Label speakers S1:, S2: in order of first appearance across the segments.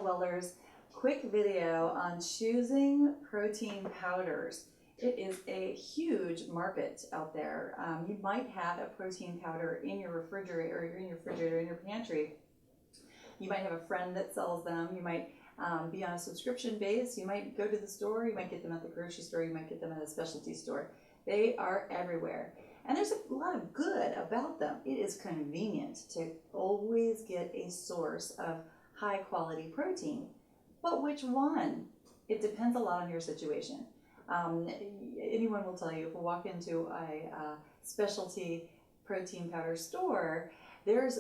S1: Wellers. Quick video on choosing protein powders. It is a huge market out there. You might have a protein powder in your refrigerator, or in your pantry. You might have a friend that sells them. You might be on a subscription base. You might go to the store. You might get them at the grocery store. You might get them at a specialty store. They are everywhere. And there's a lot of good about them. It is convenient to always get a source of high quality protein. But which one? It depends a lot on your situation. Anyone will tell you, if we walk into a specialty protein powder store, there's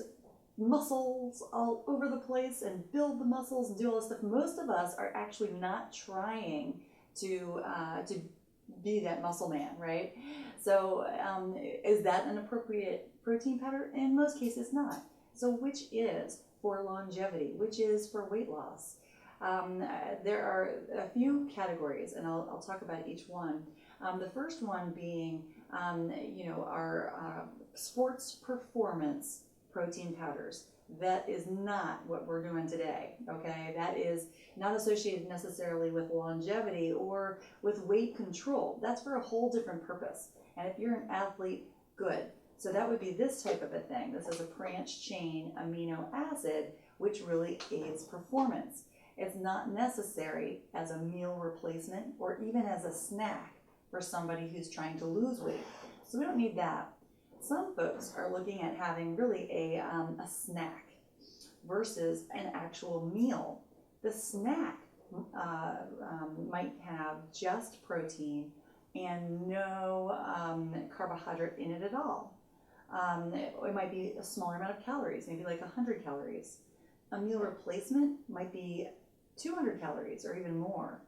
S1: muscles all over the place and build the muscles and do all this stuff. Most of us are actually not trying to be that muscle man, right? So is that an appropriate protein powder? In most cases, not. So which is for longevity? Which is for weight loss? There are a few categories, and I'll talk about each one. The first one being, our sports performance protein powders. That is not what we're doing today, okay? That is not associated necessarily with longevity or with weight control. That's for a whole different purpose. And if you're an athlete, good. So that would be this type of a thing. This is a branched chain amino acid, which really aids performance. It's not necessary as a meal replacement or even as a snack for somebody who's trying to lose weight. So we don't need that. Some folks are looking at having really a snack versus an actual meal. The snack might have just protein and no carbohydrate in it at all. It might be a smaller amount of calories, maybe like 100 calories. A meal replacement might be 200 calories or even more.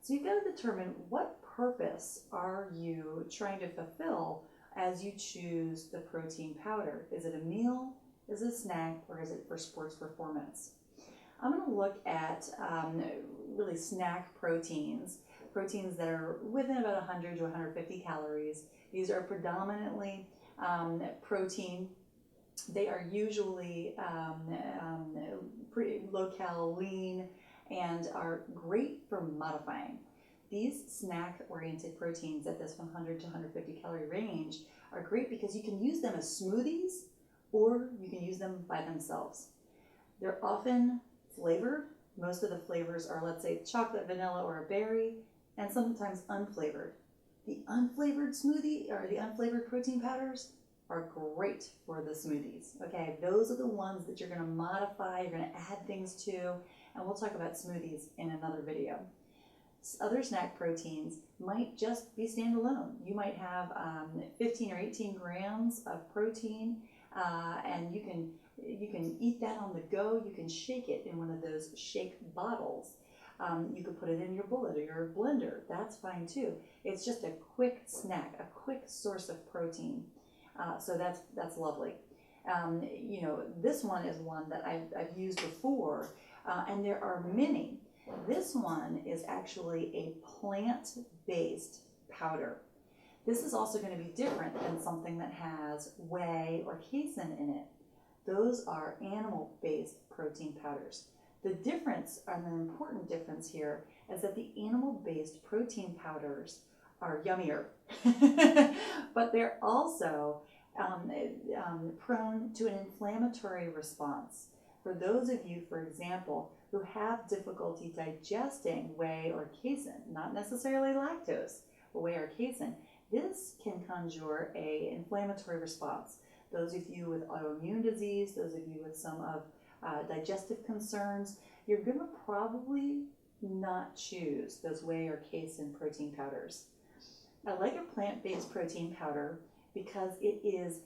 S1: So you've got to determine what purpose are you trying to fulfill as you choose the protein powder. Is it a meal, is it a snack, or is it for sports performance? I'm going to look at really snack proteins that are within about 100 to 150 calories. These are predominantly protein. They are usually pretty low-cal, lean, and are great for modifying. These snack-oriented proteins at this 100 to 150 calorie range are great because you can use them as smoothies or you can use them by themselves. They're often flavored. Most of the flavors are, let's say, chocolate, vanilla, or a berry, and sometimes unflavored. The unflavored smoothie or the unflavored protein powders are great for the smoothies. Okay, those are the ones that you're going to modify, you're going to add things to, and we'll talk about smoothies in another video. Other snack proteins might just be standalone. You might have 15 or 18 grams of protein, and you can eat that on the go. You can shake it in one of those shake bottles. You could put it in your bullet or your blender. That's fine too. It's just a quick snack, a quick source of protein. So that's lovely. This one is one that I've used before, and there are many. This one is actually a plant-based powder. This is also going to be different than something that has whey or casein in it. Those are animal-based protein powders. The difference, and the important difference here, is that the animal-based protein powders are yummier, but they're also prone to an inflammatory response. For those of you, for example, who have difficulty digesting whey or casein, not necessarily lactose, but whey or casein, this can conjure an inflammatory response. Those of you with autoimmune disease, those of you with some of digestive concerns, you're going to probably not choose those whey or casein protein powders. I like a plant-based protein powder because it is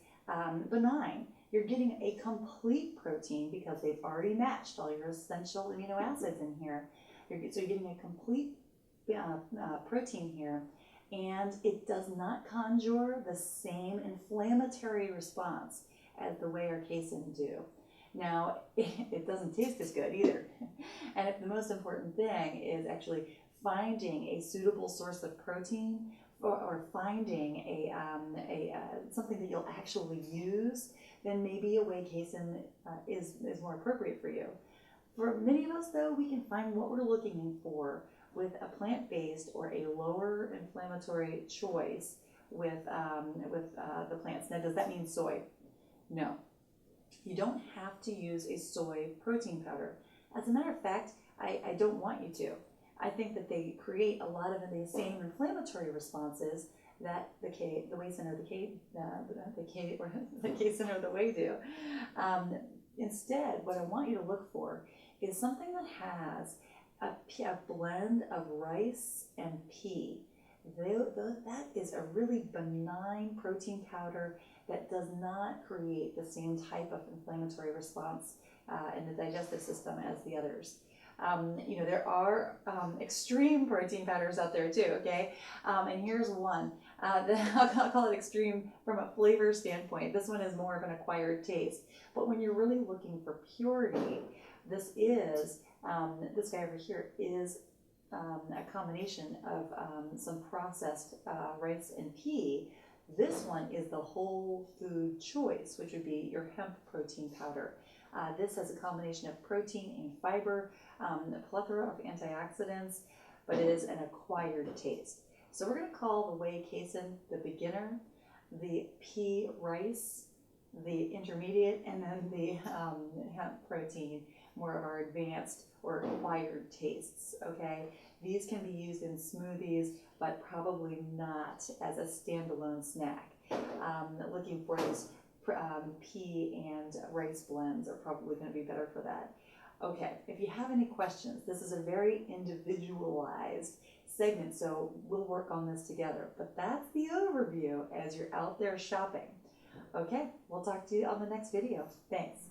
S1: benign. You're getting a complete protein because they've already matched all your essential amino acids in here. So you're getting a complete protein here, and it does not conjure the same inflammatory response as the whey or casein do. Now, it doesn't taste as good either. And if the most important thing is actually finding a suitable source of protein or finding something that you'll actually use, then maybe a whey casein is more appropriate for you. For many of us, though, we can find what we're looking for with a plant-based or a lower inflammatory choice with the plants. Now, does that mean soy? No. You don't have to use a soy protein powder. As a matter of fact, I don't want you to. I think that they create a lot of the same inflammatory responses that the casein or the whey do. Instead, what I want you to look for is something that has a blend of rice and pea. That is a really benign protein powder that does not create the same type of inflammatory response in the digestive system as the others. There are extreme protein powders out there too, okay? And here's one. I'll call it extreme from a flavor standpoint. This one is more of an acquired taste. But when you're really looking for purity, this guy over here is a combination of some processed rice and pea. This one is the whole food choice, which would be your hemp protein powder. This has a combination of protein and fiber, a plethora of antioxidants, but it is an acquired taste. So we're going to call the whey casein the beginner, the pea rice the intermediate, and then the hemp protein more of our advanced or acquired tastes, okay? These can be used in smoothies, but probably not as a standalone snack. Looking for these pea and rice blends are probably going to be better for that. Okay, if you have any questions, this is a very individualized segment, so we'll work on this together. But that's the overview as you're out there shopping. Okay, we'll talk to you on the next video. Thanks.